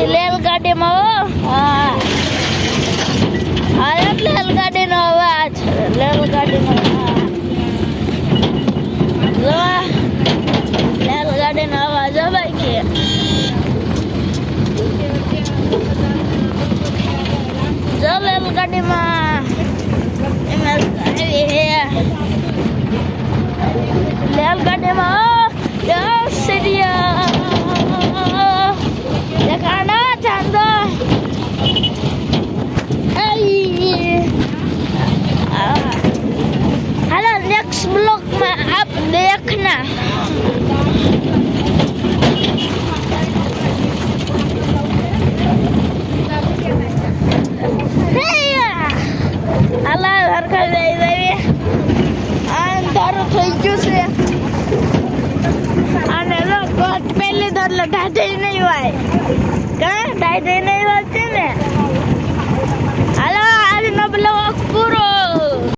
રેલગાડીમાં હા હા રેલગાડીનો અવાજ રેલગાડીનો રેલગાડીનો અવાજ ભાઈ કે જો રેલગાડીમાં એમાં રેલગાડીમાં સિરિયા देखाना चांदो हेलो नेक्स्ट ब्लॉग में आप देखना अल्लाह घर का दे देवी अंदर થઈ ગયું છે અને લોકો પહેલી દર લઢાઈ નહીં હોય કા ડાઈ નહીં હોય